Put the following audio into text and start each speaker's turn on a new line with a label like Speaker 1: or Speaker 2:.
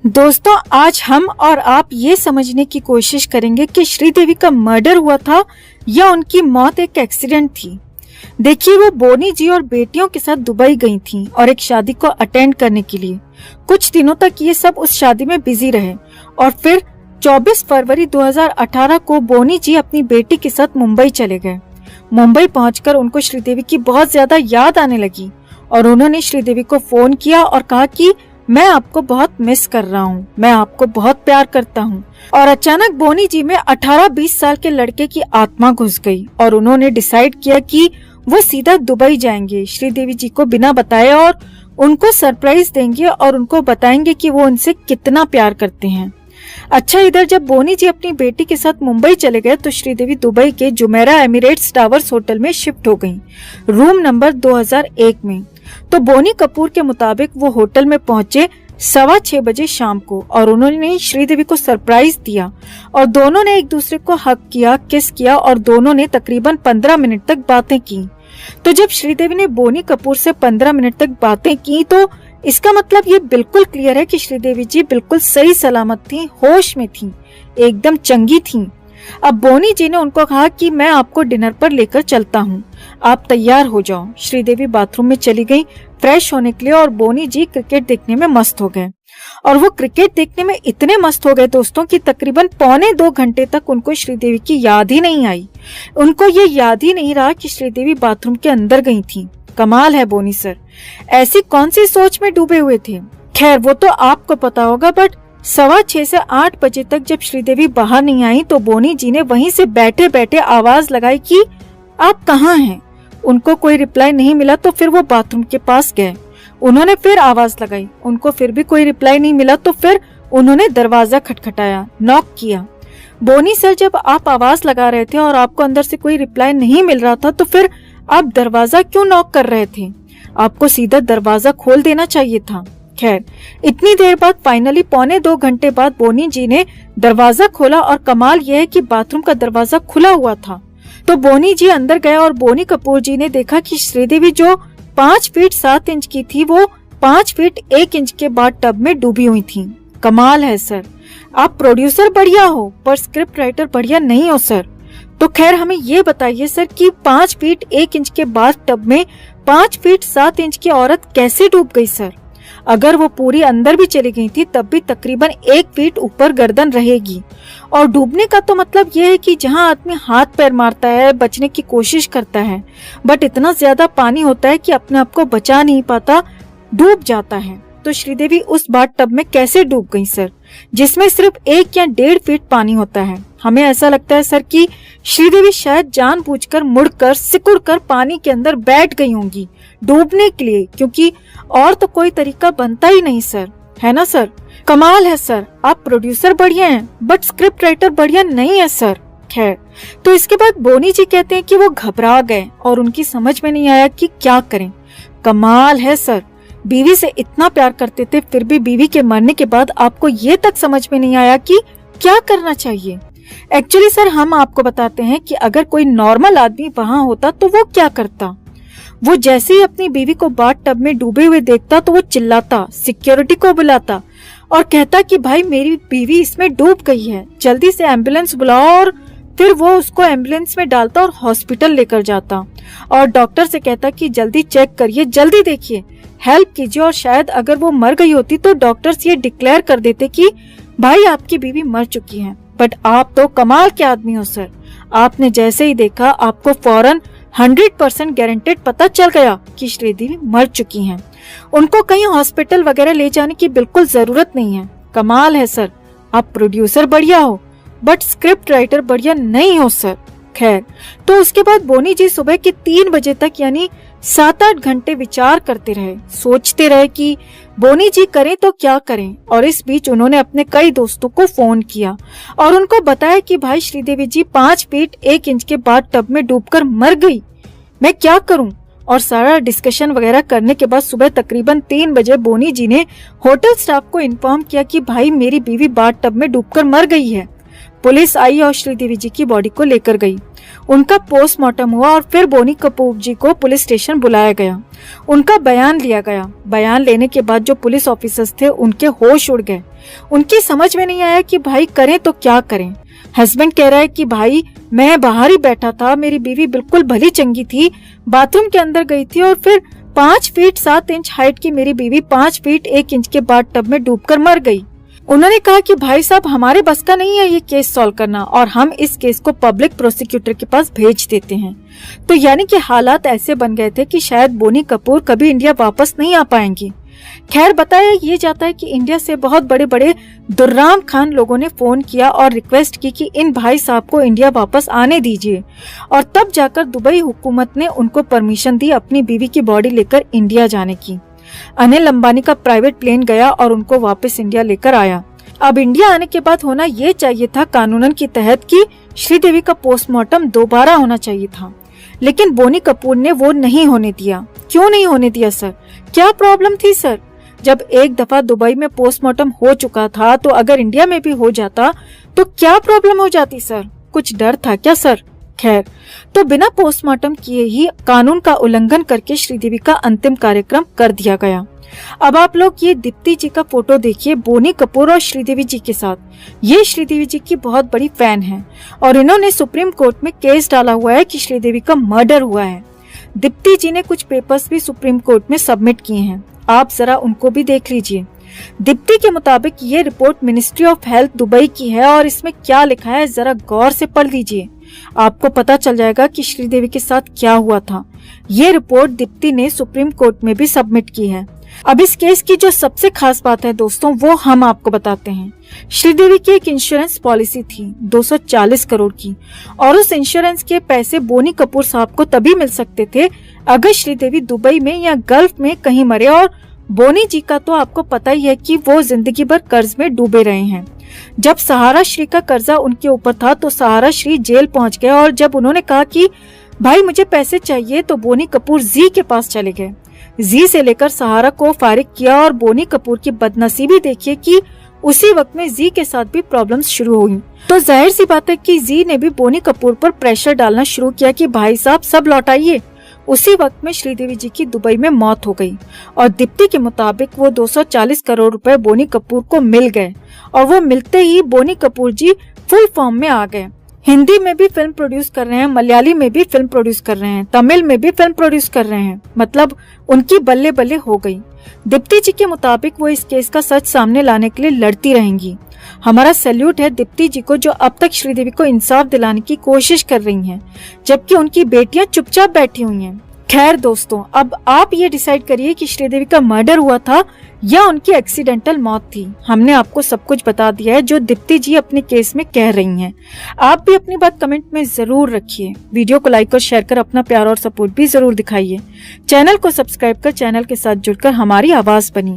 Speaker 1: दोस्तों, आज हम और आप ये समझने की कोशिश करेंगे कि श्रीदेवी का मर्डर हुआ था या उनकी मौत एक एक्सीडेंट थी। देखिए, वो बोनी जी और बेटियों के साथ दुबई गई थीं और एक शादी को अटेंड करने के लिए। कुछ दिनों तक ये सब उस शादी में बिजी रहे और फिर 24 फरवरी 2018 को बोनी जी अपनी बेटी के साथ मुंबई चले गए। मुंबई पहुंचकर उनको श्रीदेवी की बहुत ज्यादा याद आने लगी और उन्होंने श्रीदेवी को फोन किया और कहा कि मैं आपको बहुत मिस कर रहा हूँ, मैं आपको बहुत प्यार करता हूँ। और अचानक बोनी जी में 18-20 साल के लड़के की आत्मा घुस गई और उन्होंने डिसाइड किया कि वो सीधा दुबई जाएंगे, श्रीदेवी जी को बिना बताए और उनको सरप्राइज देंगे और उनको बताएंगे कि वो उनसे कितना प्यार करते हैं। अच्छा, इधर जब बोनी जी अपनी बेटी के साथ मुंबई चले गए तो श्रीदेवी दुबई के जुमेरा एमिरेट्स टावर्स होटल में शिफ्ट हो गईं, रूम नंबर 2001 में। तो बोनी कपूर के मुताबिक वो होटल में पहुंचे 6:15 बजे शाम को और उन्होंने श्रीदेवी को सरप्राइज दिया और दोनों ने एक दूसरे को हग किया, किस किया और दोनों ने तकरीबन 15 मिनट तक बातें की। तो जब श्रीदेवी ने बोनी कपूर से 15 मिनट तक बातें की तो इसका मतलब ये बिल्कुल क्लियर है कि श्रीदेवी जी बिल्कुल सही सलामत थी, होश में थी, एकदम चंगी थी। अब बोनी जी ने उनको कहा कि मैं आपको डिनर पर लेकर चलता हूँ, आप तैयार हो जाओ। श्रीदेवी बाथरूम में चली गई फ्रेश होने के लिए और बोनी जी क्रिकेट देखने में मस्त हो गए। और वो क्रिकेट देखने में इतने मस्त हो गए दोस्तों कि तकरीबन 1.25 घंटे तक उनको श्रीदेवी की याद ही नहीं आई। उनको ये याद ही नहीं रहा कि श्रीदेवी बाथरूम के अंदर गई थी। कमाल है बोनी सर, ऐसी कौन सी सोच में डूबे हुए थे। खैर, वो तो आपको पता होगा, बट 6:15 से 8 बजे तक जब श्रीदेवी बाहर नहीं आई तो बोनी जी ने वहीं से बैठे बैठे आवाज लगाई कि आप कहाँ हैं। उनको कोई रिप्लाई नहीं मिला तो फिर वो बाथरूम के पास गए। उन्होंने फिर आवाज लगाई, उनको फिर भी कोई रिप्लाई नहीं मिला तो फिर उन्होंने दरवाजा खटखटाया, नॉक किया। बोनी सर, जब आप आवाज लगा रहे थे और आपको अंदर से कोई रिप्लाई नहीं मिल रहा था तो फिर आप दरवाजा क्यों नॉक कर रहे थे? आपको सीधा दरवाजा खोल देना चाहिए था। खैर, इतनी देर बाद फाइनली 1.25 घंटे बाद बोनी जी ने दरवाजा खोला और कमाल यह है कि बाथरूम का दरवाजा खुला हुआ था। तो बोनी जी अंदर गए और बोनी कपूर जी ने देखा कि श्रीदेवी जो 5 फीट 7 इंच की थी वो 5 फीट 1 इंच के बाद टब में डूबी हुई थी। कमाल है सर, आप प्रोड्यूसर बढ़िया हो पर स्क्रिप्ट राइटर बढ़िया नहीं हो सर। तो खैर, हमें ये बताइए सर कि 5 फीट 1 इंच के बाद टब में 5 फीट 7 इंच की औरत कैसे डूब गई सर? अगर वो पूरी अंदर भी चली गई थी तब भी तकरीबन 1 फीट ऊपर गर्दन रहेगी। और डूबने का तो मतलब ये है कि जहाँ आदमी हाथ पैर मारता है, बचने की कोशिश करता है, बट इतना ज्यादा पानी होता है कि अपने आप को बचा नहीं पाता, डूब जाता है। तो श्रीदेवी उस बाथ टब में कैसे डूब गई सर, जिसमें सिर्फ 1 या 1.5 फीट पानी होता है? हमें ऐसा लगता है सर कि श्रीदेवी शायद जानबूझकर मुड़कर सिकुड़कर पानी के अंदर बैठ गई होंगी डूबने के लिए, क्योंकि और तो कोई तरीका बनता ही नहीं सर, है ना सर? कमाल है सर, आप प्रोड्यूसर बढ़िया हैं बट स्क्रिप्ट राइटर बढ़िया नहीं है सर। खैर, तो इसके बाद बोनी जी कहते हैं कि वो घबरा गए और उनकी समझ में नहीं आया कि क्या करें। कमाल है सर, बीवी से इतना प्यार करते थे फिर भी बीवी के मरने के बाद आपको ये तक समझ में नहीं आया कि क्या करना चाहिए। एक्चुअली सर, हम आपको बताते हैं कि अगर कोई नॉर्मल आदमी वहाँ होता तो वो क्या करता। वो जैसे ही अपनी बीवी को बाथ टब में डूबे हुए देखता तो वो चिल्लाता, सिक्योरिटी को बुलाता और कहता कि भाई मेरी बीवी इसमें डूब गई है, जल्दी से एम्बुलेंस बुलाओ। और फिर वो उसको एम्बुलेंस में डालता और हॉस्पिटल लेकर जाता और डॉक्टर से कहता कि जल्दी चेक करिए, जल्दी देखिए, हेल्प कीजिए। और शायद अगर वो मर गई होती तो डॉक्टर्स ये डिक्लेयर कर देते कि भाई आपकी बीवी मर चुकी है। बट आप तो कमाल के आदमी हो सर, आपने जैसे ही देखा आपको फौरन 100% गारंटेड पता चल गया कि श्रीदेवी मर चुकी हैं। उनको कहीं हॉस्पिटल वगैरह ले जाने की बिल्कुल जरूरत नहीं है। कमाल है सर, आप प्रोड्यूसर बढ़िया हो बट स्क्रिप्ट राइटर बढ़िया नहीं हो सर। खैर, तो उसके बाद बोनी जी सुबह के 3 बजे तक यानी 7-8 घंटे विचार करते रहे, सोचते रहे कि बोनी जी करें तो क्या करें। और इस बीच उन्होंने अपने कई दोस्तों को फोन किया और उनको बताया कि भाई श्रीदेवी जी 5 फीट 1 इंच के बाद टब में डूबकर मर गई, मैं क्या करूं। और सारा डिस्कशन वगैरह करने के बाद सुबह तकरीबन 3 बजे बोनी जी ने होटल स्टाफ को इन्फॉर्म किया कि भाई मेरी बीवी बाथ टब में डूबकर मर गई है। पुलिस आई और श्रीदेवी जी की बॉडी को लेकर गई उनका पोस्टमार्टम हुआ और फिर बोनी कपूर जी को पुलिस स्टेशन बुलाया गया। उनका बयान लिया गया। बयान लेने के बाद जो पुलिस ऑफिसर्स थे उनके होश उड़ गए। उनकी समझ में नहीं आया कि भाई करें तो क्या करें। हस्बैंड कह रहा है कि भाई मैं बाहर ही बैठा था, मेरी बीवी बिल्कुल भली चंगी थी, बाथरूम के अंदर गई थी और फिर 5 फीट 7 इंच हाइट की मेरी बीवी 5 फीट 1 इंच के बाद टब में डूबकर मर गई। उन्होंने कहा कि भाई साहब हमारे बस का नहीं है ये केस सॉल्व करना और हम इस केस को पब्लिक प्रोसिक्यूटर के पास भेज देते हैं। तो यानी कि हालात ऐसे बन गए थे कि शायद बोनी कपूर कभी इंडिया वापस नहीं आ पाएंगी। खैर बताया ये जाता है कि इंडिया से बहुत बड़े बड़े दुर्राम खान लोगों ने फोन किया और रिक्वेस्ट की कि इन भाई साहब को इंडिया वापस आने दीजिए और तब जाकर दुबई हुकूमत ने उनको परमिशन दी अपनी बीवी की बॉडी लेकर इंडिया जाने की। अनिल अंबानी का प्राइवेट प्लेन गया और उनको वापस इंडिया लेकर आया। अब इंडिया आने के बाद होना ये चाहिए था कानूनन के तहत कि श्रीदेवी का पोस्टमार्टम दोबारा होना चाहिए था, लेकिन बोनी कपूर ने वो नहीं होने दिया। क्यों नहीं होने दिया सर? क्या प्रॉब्लम थी सर? जब एक दफा दुबई में पोस्टमार्टम हो चुका था तो अगर इंडिया में भी हो जाता तो क्या प्रॉब्लम हो जाती सर? कुछ डर था क्या सर? खैर, तो बिना पोस्टमार्टम किए ही कानून का उल्लंघन करके श्रीदेवी का अंतिम कार्यक्रम कर दिया गया। अब आप लोग ये दीप्ति जी का फोटो देखिए बोनी कपूर और श्रीदेवी जी के साथ। ये श्रीदेवी जी की बहुत बड़ी फैन है और इन्होंने सुप्रीम कोर्ट में केस डाला हुआ है कि श्रीदेवी का मर्डर हुआ है। दीप्ति जी ने कुछ पेपर्स भी सुप्रीम कोर्ट में सबमिट किए हैं, आप जरा उनको भी देख लीजिए। दीप्ति के मुताबिक ये report ministry of health Dubai की है और इसमें क्या लिखा है जरा गौर से पढ़ लीजिए, आपको पता चल जाएगा कि श्रीदेवी के साथ क्या हुआ था। ये रिपोर्ट दीप्ति ने सुप्रीम कोर्ट में भी सबमिट की है। अब इस केस की जो सबसे खास बात है दोस्तों वो हम आपको बताते हैं। श्रीदेवी की एक इंश्योरेंस पॉलिसी थी 240 करोड़ की और उस इंश्योरेंस के पैसे बोनी कपूर साहब को तभी मिल सकते थे अगर श्रीदेवी दुबई में या गल्फ में कहीं मरे। और बोनी जी का तो आपको पता ही है कि वो जिंदगी भर कर्ज में डूबे रहे हैं। जब सहारा श्री का कर्जा उनके ऊपर था तो सहारा श्री जेल पहुंच गए और जब उन्होंने कहा कि भाई मुझे पैसे चाहिए तो बोनी कपूर जी के पास चले गए। जी से लेकर सहारा को फारिग किया और बोनी कपूर की बदनसीबी देखिए कि उसी वक्त में जी के साथ भी प्रॉब्लम्स शुरू हुई। तो जाहिर सी बात है कि जी ने भी बोनी कपूर पर प्रेशर डालना शुरू किया कि भाई साहब सब लौटाइए। उसी वक्त में श्रीदेवी जी की दुबई में मौत हो गई और दीप्ति के मुताबिक वो 240 करोड़ रुपए बोनी कपूर को मिल गए और वो मिलते ही बोनी कपूर जी फुल फॉर्म में आ गए। हिंदी में भी फिल्म प्रोड्यूस कर रहे हैं, मलयाली में भी फिल्म प्रोड्यूस कर रहे हैं, तमिल में भी फिल्म प्रोड्यूस कर रहे हैं, मतलब उनकी बल्ले बल्ले हो गई। दीप्ति जी के मुताबिक वो इस केस का सच सामने लाने के लिए लड़ती रहेंगी। हमारा सैल्यूट है दीप्ति जी को जो अब तक श्रीदेवी को इंसाफ दिलाने की कोशिश कर रही हैं, जबकि उनकी बेटियां चुपचाप बैठी हुई हैं। खैर दोस्तों, अब आप ये डिसाइड करिए कि श्रीदेवी का मर्डर हुआ था या उनकी एक्सीडेंटल मौत थी। हमने आपको सब कुछ बता दिया है जो दीप्ति जी अपने केस में कह रही हैं। आप भी अपनी बात कमेंट में जरूर रखिए। वीडियो को लाइक और शेयर कर अपना प्यार और सपोर्ट भी जरूर दिखाइए। चैनल को सब्सक्राइब कर चैनल के साथ जुड़कर हमारी आवाज बनिए।